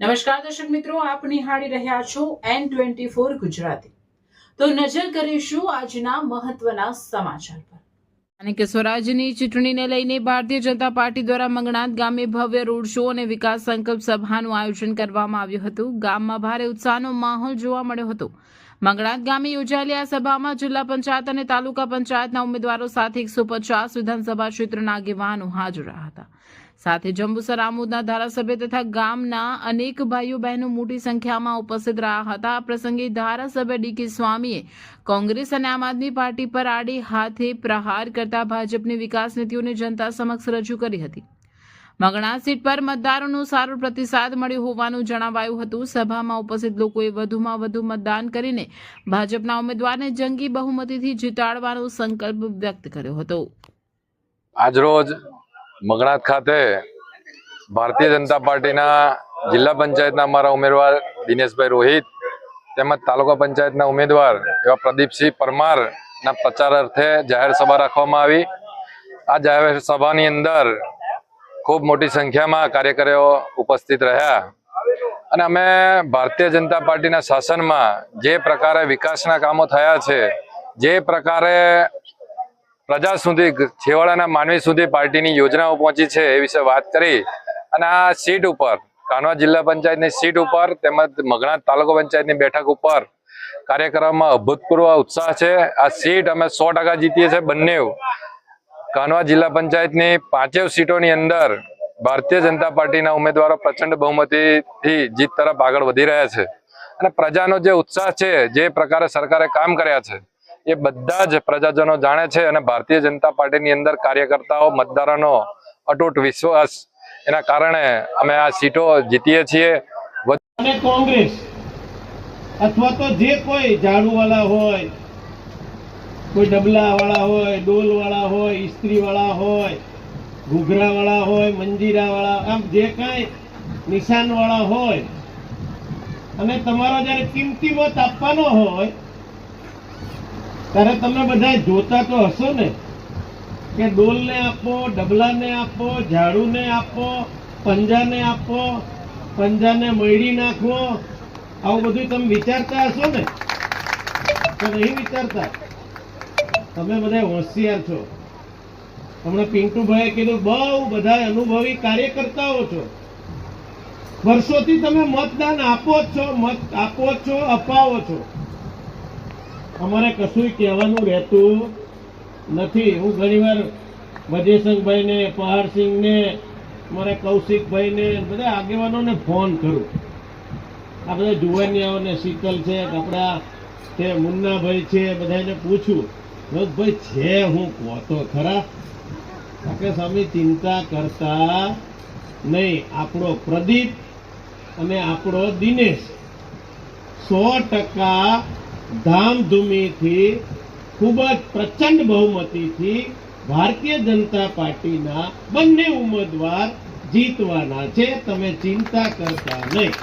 નમસ્કાર દર્શક મિત્રો, આપ નિહાળી રહ્યા છો N24 ગુજરાતી। તો નજર કરીશું આજના મહત્વના સમાચાર પર। અને કે સ્વરાજ્યની ચૂંટણીને લઈને ભારતીય જનતા પાર્ટી દ્વારા મંગણાત ગામે ભવ્ય રોડ શો અને વિકાસ સંકલ્પ સભાનું આયોજન કરવામાં આવ્યું હતું। ગામમાં ભારે ઉત્સાહનો માહોલ જોવા મળ્યો હતો। મંગણાત ગામે યોજાયેલી આ સભામાં જિલ્લા પંચાયત અને તાલુકા પંચાયતના ઉમેદવારો સાથે 150 વિધાનસભા ક્ષેત્રના આગેવાનો હાજર રહ્યા હતા। સાથે જંબુસર આમોદના ધારાસભ્ય તથા ગામના અનેક ભાઈઓ બહેનો મોટી સંખ્યામાં ઉપસ્થિત રહ્યા હતા। આ પ્રસંગે ધારાસભ્ય ડી.કે. સ્વામીએ કોંગ્રેસ અને આમ આદમી પાર્ટી પર આડે હાથે પ્રહાર કરતા ભાજપની વિકાસ નીતિઓને જનતા સમક્ષ રજૂ કરી હતી। મંગણાત સીટ પર મતદારોનો સારો પ્રતિસાદ મળ્યો હોવાનું જણાવાયું હતું। સભામાં ઉપસ્થિત લોકોએ વધુમાં વધુ મતદાન કરીને ભાજપના ઉમેદવારને જંગી બહુમતીથી જીતાડવાનો સંકલ્પ વ્યક્ત કર્યો હતો। આજરોજ મંગણાત ખાતે ભારતીય જનતા પાર્ટીના જિલ્લા પંચાયતના અમારા ઉમેદવાર દિનેશભાઈ રોહિત તેમજ તાલુકા પંચાયતના ઉમેદવાર એવા પ્રદીપસિંહ પરમારના પ્રચાર અર્થે જાહેર સભા રાખવામાં આવી। આ જાહેર સભાની અંદર ખૂબ મોટી સંખ્યામાં કાર્યકરો ઉપસ્થિત રહ્યા અને અમે ભારતીય જનતા પાર્ટીના શાસનમાં જે પ્રકારે વિકાસના કામો થયા છે, જે પ્રકારે પ્રજા સુધી, છેવાડાના માનવી સુધી પાર્ટીની યોજનાઓ પહોંચી છે એ વિશે વાત કરી અને આ સીટ ઉપર, કાનવા જિલ્લા પંચાયતની સીટ ઉપર તેમજ મંગણાત તાલુકા પંચાયતની બેઠક ઉપર કાર્યક્રમમાં અભૂતપૂર્વ ઉત્સાહ છે। આ સીટ અમે 100% જીતીએ છીએ। બંને કાનવા જિલ્લા પંચાયતની 5 સીટોની અંદર ભારતીય જનતા પાર્ટીના ઉમેદવારો પ્રચંડ બહુમતીથી જીત તરફ આગળ વધી રહ્યા છે અને પ્રજાનો જે ઉત્સાહ છે, જે પ્રકારે સરકારે કામ કર્યા છે એ બધા જ પ્રજાજનો જાણે છે અને ભારતીય જનતા પાર્ટીની અંદર કાર્યકર્તાઓ, મતદારોનો અતૂટ વિશ્વાસ એના કારણે અમે આ સીટો જીતીએ છીએ। અને કોંગ્રેસ અથવા તો જે કોઈ ઝાડુવાળા હોય, કોઈ ડબલાવાળા હોય, ડોલવાળા હોય, ઇસ્ત્રીવાળા હોય, ઘૂઘરાવાળા હોય, મંજીરાવાળા, આમ જે કાંઈ નિશાનવાળા હોય અને તમારો જ્યારે કિંમતી મત આપવાનો હોય ત્યારે તમે બધા જોતા તો હશો ને કે ડોલને આપો, ડબલાને આપો, ઝાડુને આપો, પંજાને આપો, પંજાને મળી નાખવો, આવું બધું તમે વિચારતા હશો ને? તો નહીં વિચારતા? તમે બધા હોશિયાર છો। હમણાં પિન્ટુભાઈએ કીધું બહુ બધા અનુભવી કાર્યકર્તાઓ છો, વર્ષોથી તમે મતદાન આપો જ છો, મત આપો છો, અપાવો છો। અમારે કશું કહેવાનું રહેતું નથી। હું ઘણીવાર વજયસંગભાઈને, પહાડસિંહને, મારા કૌશિકભાઈને, બધા આગેવાનોને ફોન કરું। આ બધા જુવાનિયાઓને, શીતલ છે, કપડા છે, મુન્નાભાઈ છે, બધાને પૂછું, ભાઈ છે હું કહો તો ખરા કે સ્વામી ચિંતા કરતા નહીં, આપણો પ્રદીપ અને આપણો દિનેશ 100% ધામધૂમીથી, ખૂબ જ પ્રચંડ બહુમતીથી ભારતીય જનતા પાર્ટીના બંને ઉમેદવાર જીતવાના છે। તમે ચિંતા કરતા નહીં।